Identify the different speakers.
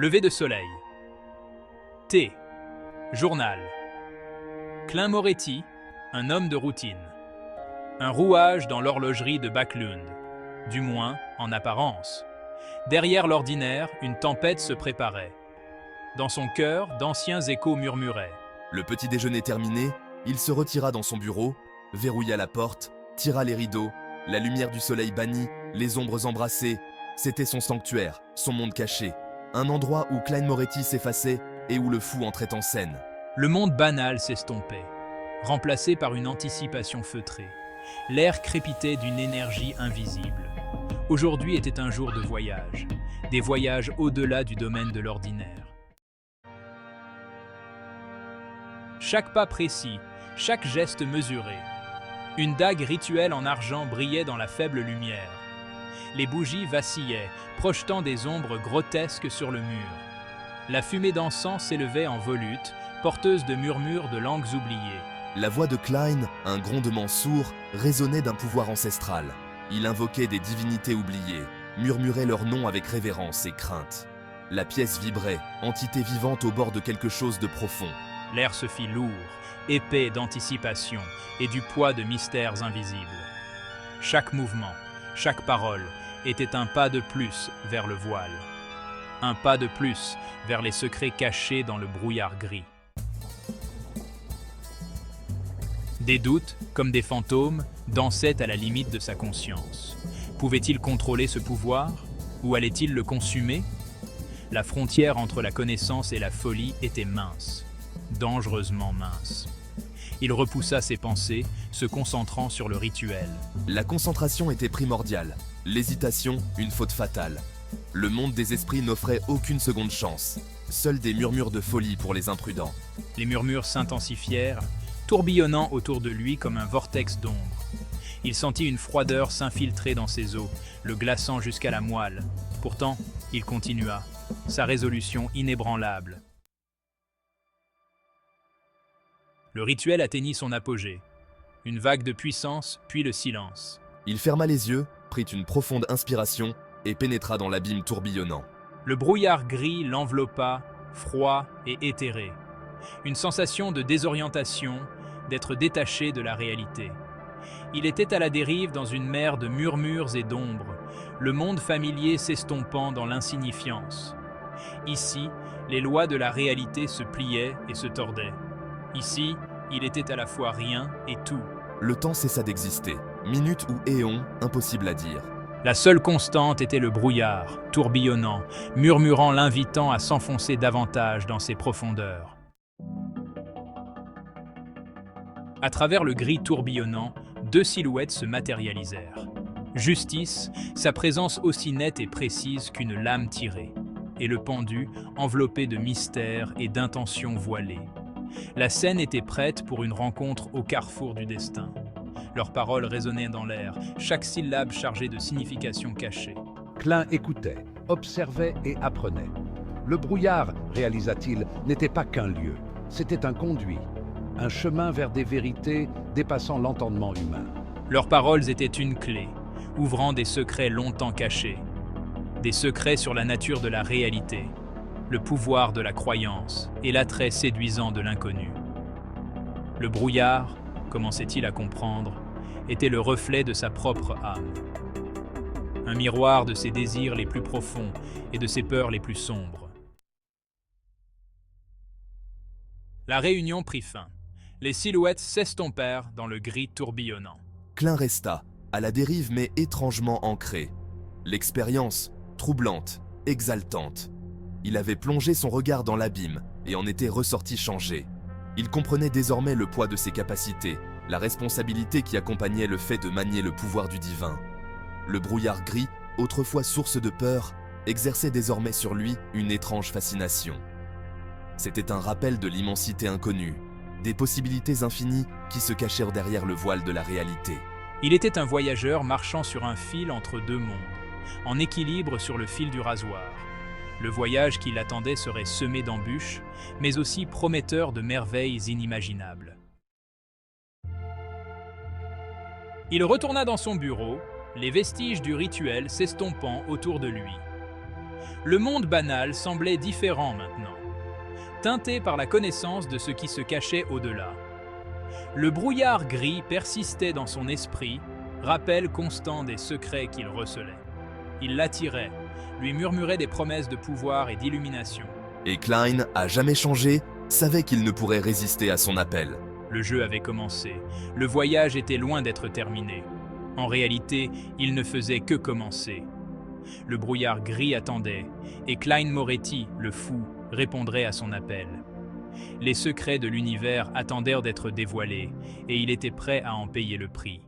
Speaker 1: Lever de soleil. Thé. Journal. Klein Moretti, un homme de routine. Un rouage dans l'horlogerie de Backlund, du moins en apparence. Derrière l'ordinaire, une tempête se préparait. Dans son cœur, d'anciens échos murmuraient.
Speaker 2: Le petit déjeuner terminé, il se retira dans son bureau, verrouilla la porte, tira les rideaux, la lumière du soleil bannie, les ombres embrassées. C'était son sanctuaire, son monde caché. Un endroit où Klein Moretti s'effaçait et où le fou entrait en scène.
Speaker 1: Le monde banal s'estompait, remplacé par une anticipation feutrée. L'air crépitait d'une énergie invisible. Aujourd'hui était un jour de voyage, des voyages au-delà du domaine de l'ordinaire. Chaque pas précis, chaque geste mesuré. Une dague rituelle en argent brillait dans la faible lumière. Les bougies vacillaient, projetant des ombres grotesques sur le mur. La fumée d'encens s'élevait en volute, porteuse de murmures de langues oubliées.
Speaker 2: La voix de Klein, un grondement sourd, résonnait d'un pouvoir ancestral. Il invoquait des divinités oubliées, murmurait leurs noms avec révérence et crainte. La pièce vibrait, entité vivante au bord de quelque chose de profond.
Speaker 1: L'air se fit lourd, épais d'anticipation et du poids de mystères invisibles. Chaque mouvement, chaque parole était un pas de plus vers le voile. Un pas de plus vers les secrets cachés dans le brouillard gris. Des doutes, comme des fantômes, dansaient à la limite de sa conscience. Pouvait-il contrôler ce pouvoir? Ou allait-il le consumer? La frontière entre la connaissance et la folie était mince, dangereusement mince. Il repoussa ses pensées, se concentrant sur le rituel.
Speaker 2: La concentration était primordiale, l'hésitation une faute fatale. Le monde des esprits n'offrait aucune seconde chance, seuls des murmures de folie pour les imprudents.
Speaker 1: Les murmures s'intensifièrent, tourbillonnant autour de lui comme un vortex d'ombre. Il sentit une froideur s'infiltrer dans ses os, le glaçant jusqu'à la moelle. Pourtant, il continua, sa résolution inébranlable. Le rituel atteignit son apogée. Une vague de puissance, puis le silence.
Speaker 2: Il ferma les yeux, prit une profonde inspiration et pénétra dans l'abîme tourbillonnant.
Speaker 1: Le brouillard gris l'enveloppa, froid et éthéré. Une sensation de désorientation, d'être détaché de la réalité. Il était à la dérive dans une mer de murmures et d'ombres, le monde familier s'estompant dans l'insignifiance. Ici, les lois de la réalité se pliaient et se tordaient. Ici, il était à la fois rien et tout.
Speaker 2: Le temps cessa d'exister. Minutes ou éons, impossible à dire.
Speaker 1: La seule constante était le brouillard, tourbillonnant, murmurant, l'invitant à s'enfoncer davantage dans ses profondeurs. À travers le gris tourbillonnant, deux silhouettes se matérialisèrent. Justice, sa présence aussi nette et précise qu'une lame tirée, et le pendu, enveloppé de mystères et d'intentions voilées. La scène était prête pour une rencontre au carrefour du destin. Leurs paroles résonnaient dans l'air, chaque syllabe chargée de significations cachées.
Speaker 3: Klein écoutait, observait et apprenait. Le brouillard, réalisa-t-il, n'était pas qu'un lieu, c'était un conduit, un chemin vers des vérités dépassant l'entendement humain.
Speaker 1: Leurs paroles étaient une clé, ouvrant des secrets longtemps cachés. Des secrets sur la nature de la réalité, le pouvoir de la croyance et l'attrait séduisant de l'inconnu. Le brouillard, commençait-il à comprendre, était le reflet de sa propre âme. Un miroir de ses désirs les plus profonds et de ses peurs les plus sombres. La réunion prit fin. Les silhouettes s'estompèrent dans le gris tourbillonnant.
Speaker 2: Klein resta, à la dérive mais étrangement ancré. L'expérience, troublante, exaltante. Il avait plongé son regard dans l'abîme et en était ressorti changé. Il comprenait désormais le poids de ses capacités, la responsabilité qui accompagnait le fait de manier le pouvoir du divin. Le brouillard gris, autrefois source de peur, exerçait désormais sur lui une étrange fascination. C'était un rappel de l'immensité inconnue, des possibilités infinies qui se cachèrent derrière le voile de la réalité.
Speaker 1: Il était un voyageur marchant sur un fil entre deux mondes, en équilibre sur le fil du rasoir. Le voyage qui l'attendait serait semé d'embûches, mais aussi prometteur de merveilles inimaginables. Il retourna dans son bureau, les vestiges du rituel s'estompant autour de lui. Le monde banal semblait différent maintenant, teinté par la connaissance de ce qui se cachait au-delà. Le brouillard gris persistait dans son esprit, rappel constant des secrets qu'il recelait. Il l'attirait, lui murmurait des promesses de pouvoir et d'illumination.
Speaker 2: Et Klein, à jamais changé, savait qu'il ne pourrait résister à son appel.
Speaker 1: Le jeu avait commencé, le voyage était loin d'être terminé. En réalité, il ne faisait que commencer. Le brouillard gris attendait, et Klein Moretti, le fou, répondrait à son appel. Les secrets de l'univers attendèrent d'être dévoilés, et il était prêt à en payer le prix.